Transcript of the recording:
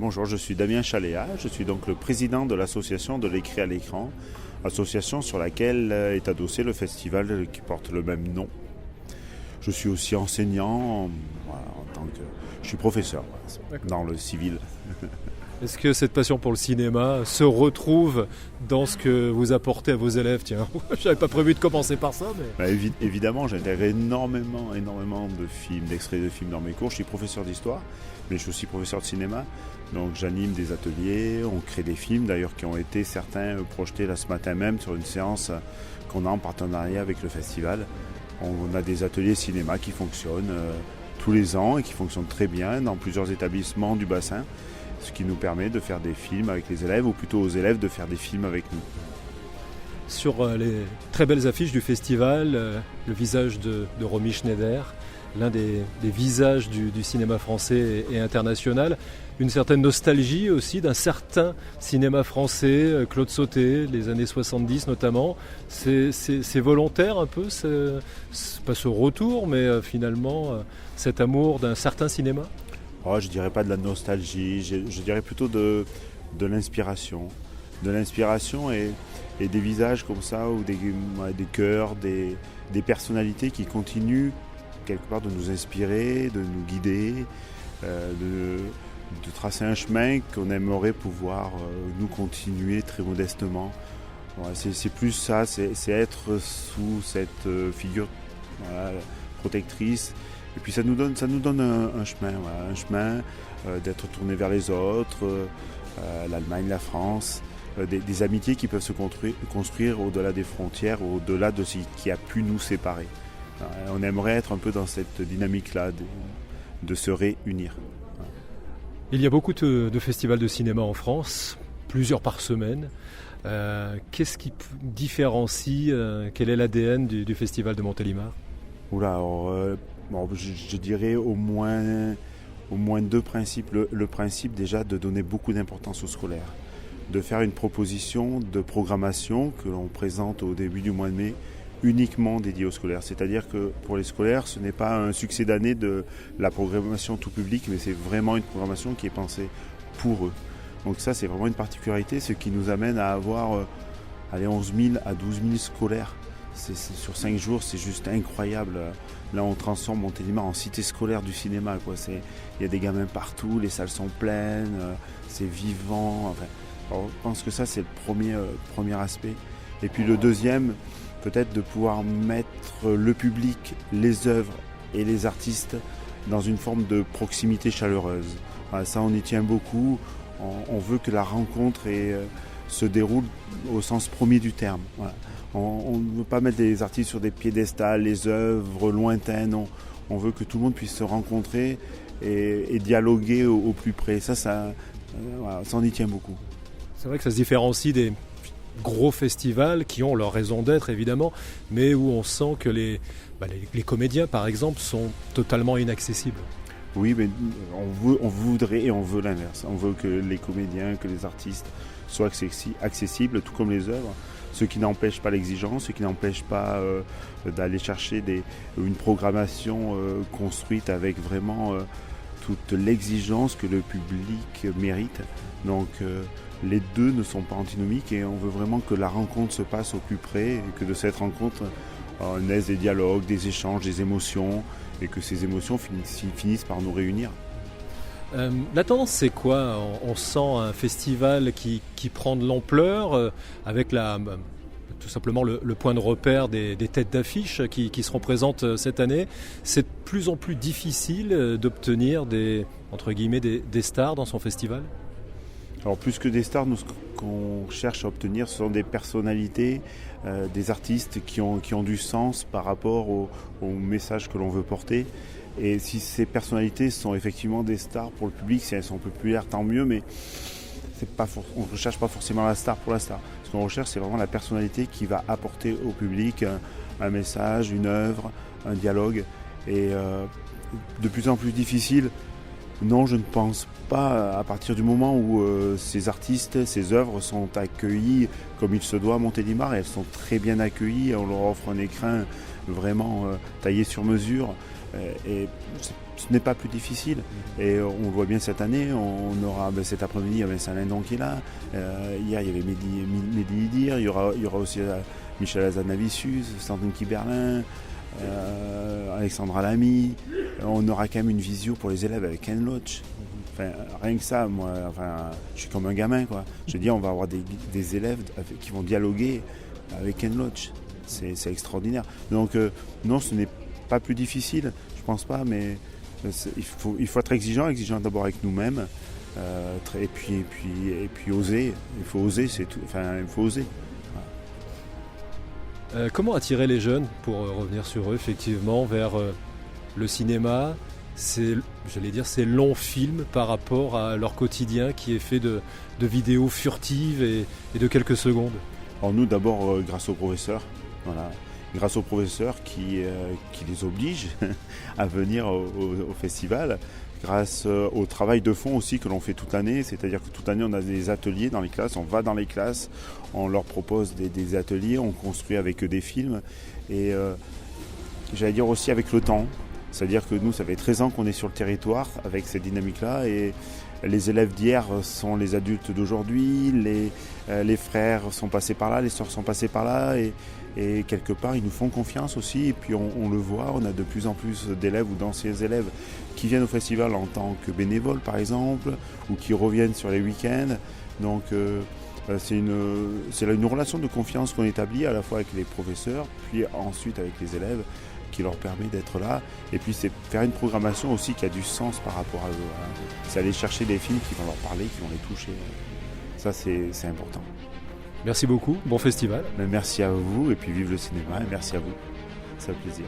Bonjour, je suis Damien Chaléa, je suis donc le président de l'association de l'écrit à l'écran, association sur laquelle est adossé le festival qui porte le même nom. Je suis aussi enseignant, je suis professeur dans le civil. Est-ce que cette passion pour le cinéma se retrouve dans ce que vous apportez à vos élèves? Tiens, je n'avais pas prévu de commencer par ça, mais... Évidemment, j'intègre énormément de films, d'extraits de films dans mes cours. Je suis professeur d'histoire, mais je suis aussi professeur de cinéma. Donc j'anime des ateliers, on crée des films d'ailleurs qui ont été certains projetés là ce matin même sur une séance qu'on a en partenariat avec le festival. On a des ateliers cinéma qui fonctionnent tous les ans et qui fonctionnent très bien dans plusieurs établissements du bassin, ce qui nous permet de faire des films avec les élèves, ou plutôt aux élèves de faire des films avec nous. Sur les très belles affiches du festival, le visage de Romy Schneider, l'un des visages du cinéma français et international, une certaine nostalgie aussi d'un certain cinéma français, Claude Sautet, les années 70 notamment. C'est volontaire un peu, pas ce retour, mais finalement cet amour d'un certain cinéma? Je dirais pas de la nostalgie, je dirais plutôt de l'inspiration. De l'inspiration et des visages comme ça, ou des cœurs, des personnalités qui continuent quelque part de nous inspirer, de nous guider, de tracer un chemin qu'on aimerait pouvoir nous continuer très modestement. C'est plus ça, c'est être sous cette figure protectrice. Et puis ça nous donne un chemin, d'être tourné vers les autres, l'Allemagne, la France, des amitiés qui peuvent se construire au-delà des frontières, au-delà de ce qui a pu nous séparer. On aimerait être un peu dans cette dynamique-là, de se réunir. Il y a beaucoup de festivals de cinéma en France, plusieurs par semaine. Qu'est-ce qui différencie, quel est l'ADN du festival de Montélimar? Je dirais au moins deux principes. Le principe déjà de donner beaucoup d'importance aux scolaires, de faire une proposition de programmation que l'on présente au début du mois de mai, uniquement dédiée aux scolaires. C'est-à-dire que pour les scolaires, ce n'est pas un succès d'année de la programmation tout public, mais c'est vraiment une programmation qui est pensée pour eux. Donc ça, c'est vraiment une particularité, ce qui nous amène à avoir 11 000 à 12 000 scolaires. Sur 5 jours, c'est juste incroyable. Là, on transforme Montélimar en cité scolaire du cinéma. Il y a des gamins partout, les salles sont pleines, c'est vivant. Alors, je pense que ça, c'est le premier aspect. Et puis le deuxième, peut-être de pouvoir mettre le public, les œuvres et les artistes dans une forme de proximité chaleureuse. Ça, on y tient beaucoup. On veut que la rencontre se déroule au sens premier du terme. On ne veut pas mettre des artistes sur des piédestals, les œuvres lointaines. On veut que tout le monde puisse se rencontrer et dialoguer au plus près. Ça on y tient beaucoup. C'est vrai que ça se différencie des gros festivals qui ont leur raison d'être évidemment, mais où on sent que les comédiens par exemple sont totalement inaccessibles. Oui, mais on voudrait et on veut l'inverse. On veut que les comédiens, que les artistes soient accessibles, tout comme les œuvres. Ce qui n'empêche pas l'exigence, ce qui n'empêche pas d'aller chercher une programmation construite avec vraiment toute l'exigence que le public mérite. Donc les deux ne sont pas antinomiques et on veut vraiment que la rencontre se passe au plus près et que de cette rencontre naissent des dialogues, des échanges, des émotions et que ces émotions finissent par nous réunir. La tendance, c'est quoi? On sent un festival qui prend de l'ampleur avec tout simplement le point de repère des têtes d'affiche qui seront présentes cette année. C'est de plus en plus difficile d'obtenir des stars dans son festival? Alors plus que des stars, nous ce qu'on cherche à obtenir, ce sont des personnalités, des artistes qui ont du sens par rapport au message que l'on veut porter. Et si ces personnalités sont effectivement des stars pour le public, si elles sont populaires, tant mieux, mais on ne recherche pas forcément la star pour la star. Ce qu'on recherche, c'est vraiment la personnalité qui va apporter au public un message, une œuvre, un dialogue. Et de plus en plus difficile, non, je ne pense pas, à partir du moment où ces artistes, ces œuvres sont accueillies comme il se doit à Montélimar, et elles sont très bien accueillies, on leur offre un écrin vraiment taillé sur mesure. Et ce n'est pas plus difficile. Et on le voit bien cette année, on aura cet après-midi, il y a Vincent Lindon qui est là. Hier, il y avait Mehdi Idir, il y aura aussi Michel Hazanavicius, Sandrine Kiberlin, Alexandra Lamy. On aura quand même une visio pour les élèves avec Ken Loach. Enfin, rien que ça, moi, je suis comme un gamin, quoi. Je dis, on va avoir des élèves qui vont dialoguer avec Ken Loach. C'est extraordinaire. Donc, non, ce n'est pas plus difficile, je pense pas, mais il faut être exigeant d'abord avec nous-mêmes, et puis oser. Il faut oser, c'est tout. Enfin, il faut oser. Comment attirer les jeunes, pour revenir sur eux, effectivement, vers le cinéma, ces longs films par rapport à leur quotidien qui est fait de vidéos furtives et de quelques secondes? Alors nous, d'abord, grâce aux professeurs, voilà. Grâce aux professeurs qui les obligent à venir au festival, grâce au travail de fond aussi que l'on fait toute l'année, c'est-à-dire que toute l'année on a des ateliers dans les classes, on va dans les classes, on leur propose des ateliers, on construit avec eux des films, et j'allais dire aussi avec le temps, c'est-à-dire que nous ça fait 13 ans qu'on est sur le territoire avec cette dynamique-là, et les élèves d'hier sont les adultes d'aujourd'hui, les frères sont passés par là, les sœurs sont passées par là, et quelque part ils nous font confiance aussi, et puis on le voit, on a de plus en plus d'élèves ou d'anciens élèves qui viennent au festival en tant que bénévoles par exemple, ou qui reviennent sur les week-ends. Donc c'est une relation de confiance qu'on établit à la fois avec les professeurs, puis ensuite avec les élèves, qui leur permet d'être là. Et puis c'est faire une programmation aussi qui a du sens par rapport à eux. C'est aller chercher des films qui vont leur parler, qui vont les toucher. Ça c'est important. Merci beaucoup, bon festival. Mais merci à vous, et puis vive le cinéma, et merci à vous. C'est un plaisir.